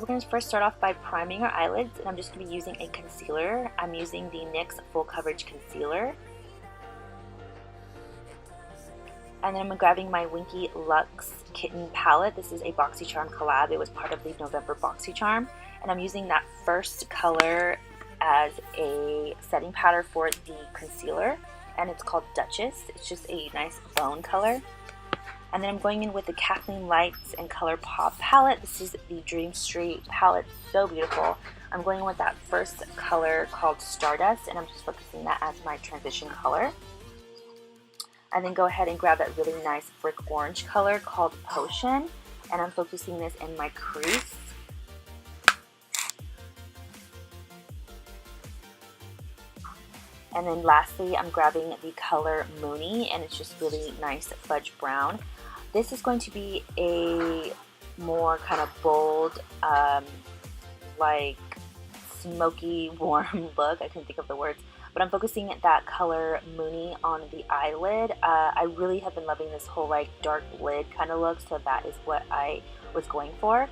we're going to first start off by priming our eyelids, and I'm just going to be using a concealer. I'm using the NYX Full Coverage Concealer. And then I'm grabbing my Winky Luxe Kitten palette. This is a Boxycharm collab. It was part of the November Boxycharm. And I'm using that first color as a setting powder for the concealer. And it's called Duchess. It's just a nice bone color. And then I'm going in with the Kathleenlights and Colourpop palette. This is the Dream Street palette. So beautiful. I'm going in with that first color called Stardust. And I'm just focusing that as my transition color. And then go ahead and grab that really nice brick orange color called Potion. And I'm focusing this in my crease. And then lastly, I'm grabbing the color Moony, and it's just really nice fudge brown. This is going to be a more kind of bold, like smoky, warm look. I couldn't think of the words. But I'm focusing that color Moony on the eyelid. I really have been loving this whole like dark lid kind of look, so that is what I was going for.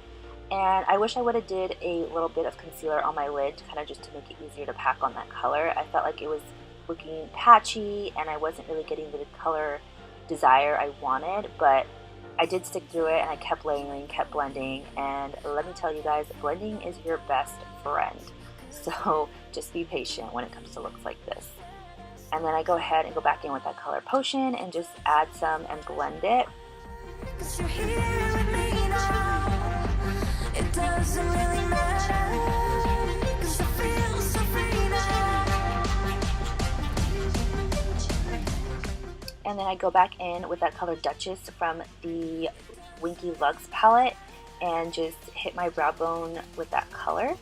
And I wish I would have did a little bit of concealer on my lid, kind of just to make it easier to pack on that color. I felt like it was looking patchy and I wasn't really getting the color desire I wanted, but I did stick through it and I kept layering, kept blending, and let me tell you guys, blending is your best friend. So just be patient when it comes to looks like this. And then I go ahead and go back in with that color Potion and just add some and blend it. And then I go back in with that color Duchess from the Winky Luxe palette and just hit my brow bone with that color.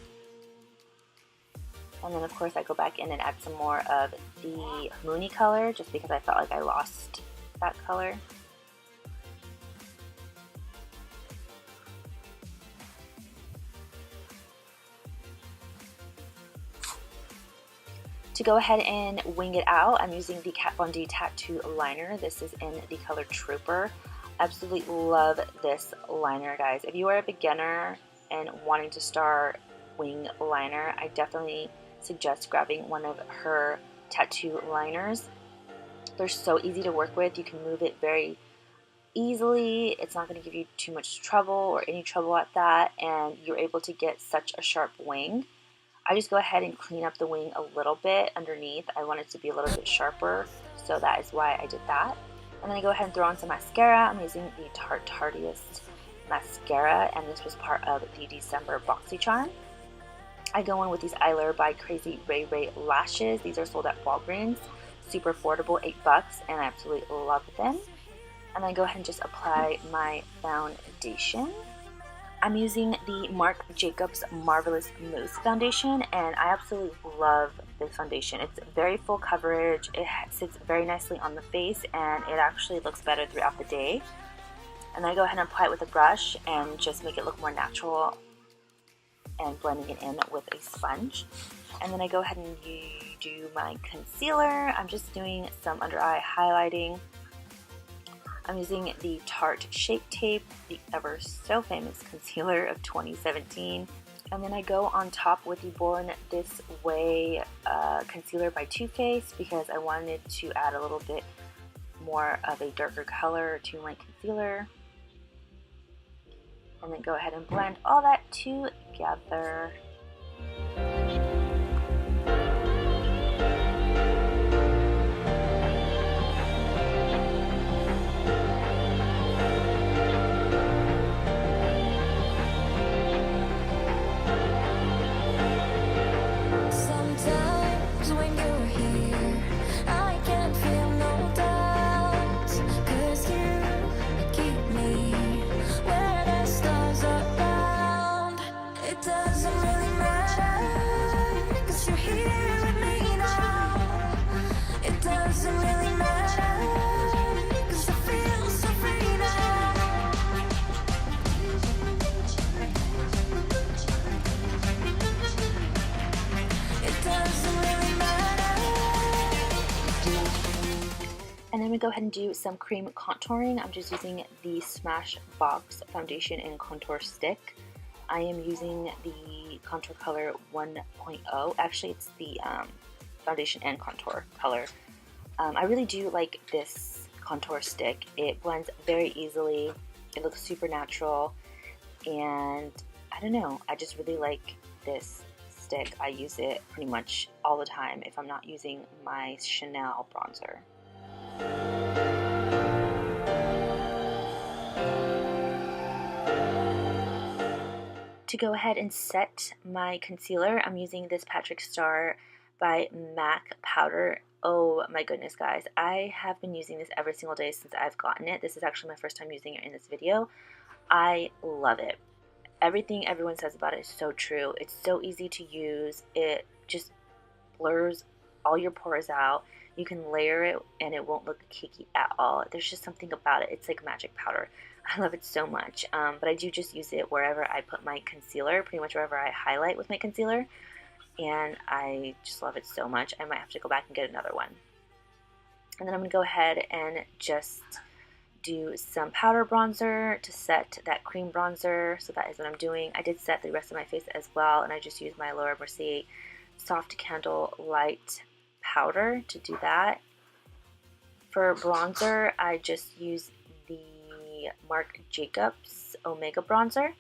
And then of course I go back in and add some more of the Moony color just because I felt like I lost that color. To go ahead and wing it out, I'm using the Kat Von D Tattoo Liner. This is in the color Trooper. Absolutely love this liner, guys. If you are a beginner and wanting to start wing liner, I definitely suggest grabbing one of her tattoo liners. They're so easy to work with. You can move it very easily. It's not going to give you too much trouble or any trouble at that, and you're able to get such a sharp wing. I just go ahead and clean up the wing a little bit underneath. I want it to be a little bit sharper, so that is why I did that. And then I go ahead and throw on some mascara. I'm using the Tartiest mascara, and this was part of the December Boxycharm. I go in with these Eyelure by Krazyrayray lashes. These are sold at Walgreens. Super affordable, $8, and I absolutely love them. And I go ahead and just apply my foundation. I'm using the Marc Jacobs Marvelous Mousse foundation, and I absolutely love this foundation. It's very full coverage, it sits very nicely on the face, and it actually looks better throughout the day. And then I go ahead and apply it with a brush and just make it look more natural and blending it in with a sponge. And then I go ahead and do my concealer. I'm just doing some under eye highlighting. I'm using the Tarte Shape Tape, the ever so famous concealer of 2017. And then I go on top with the Born This Way concealer by Too Faced because I wanted to add a little bit more of a darker color to my concealer. And then go ahead and blend all that together. And then we go ahead and do some cream contouring. I'm just using the Smashbox foundation and contour stick. I am using the contour color 1.0. Actually, it's the foundation and contour color. I really do like this contour stick. It blends very easily. It looks super natural, and I don't know, I just really like this stick. I use it pretty much all the time if I'm not using my Chanel bronzer. To go ahead and set my concealer, I'm using this Patrick Star by MAC powder. Oh my goodness, guys. I have been using this every single day since I've gotten it. This is actually my first time using it in this video. I love it. Everything everyone says about it is so true. It's so easy to use. It just blurs all your pores out. You can layer it and it won't look cakey at all. There's just something about it. It's like magic powder. I love it so much. But I do just use it wherever I put my concealer, pretty much wherever I highlight with my concealer. And I just love it so much. I might have to go back and get another one. And then I'm going to go ahead and just do some powder bronzer to set that cream bronzer. So that is what I'm doing. I did set the rest of my face as well, and I just used my Mercier Soft Candlelight powder to do that. For bronzer, I just use the Marc Jacobs Omega bronzer.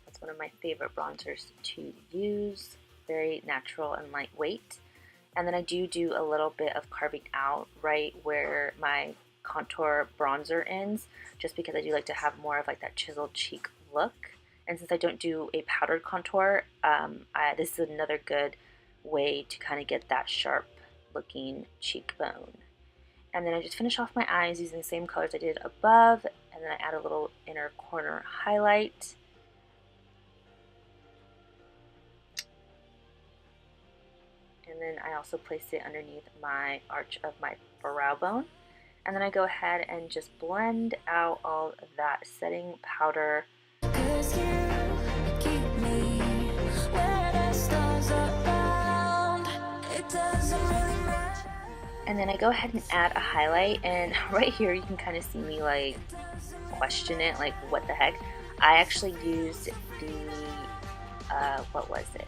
That's one of my favorite bronzers to use. Very natural and lightweight. And then I do a little bit of carving out right where my contour bronzer ends, just because I do like to have more of like that chiseled cheek look. And since I don't do a powdered contour, this is another good way to kind of get that sharp looking cheekbone. And then I just finish off my eyes using the same colors I did above, and then I add a little inner corner highlight. And then I also place it underneath my arch of my brow bone. And then I go ahead and just blend out all of that setting powder. And then I go ahead and add a highlight, and right here you can kind of see me like question it, like what the heck. I actually used the, what was it?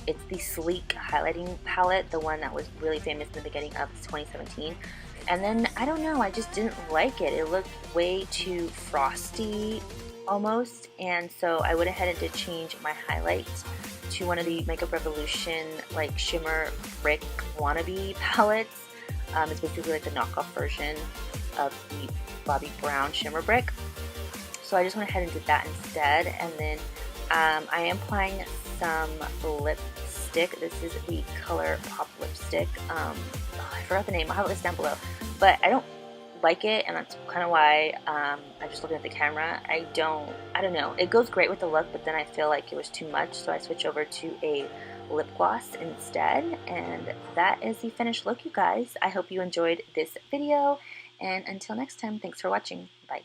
It's the Sleek highlighting palette, the one that was really famous in the beginning of 2017. And then, I don't know, I just didn't like it. It looked way too frosty almost, and so I went ahead and did change my highlight to one of the Makeup Revolution like shimmer brick wannabe palettes. It's basically like the knockoff version of the Bobbi Brown shimmer brick. So I just went ahead and did that instead. And then I am applying some lipstick. This is the Colourpop lipstick. I forgot the name. I'll have it listed down below. But I don't like it, and that's kind of why I'm just looking at the camera. I don't know. It goes great with the look, but then I feel like it was too much, so I switched over to a lip gloss instead, and that is the finished look, you guys. I hope you enjoyed this video, and until next time, thanks for watching. Bye.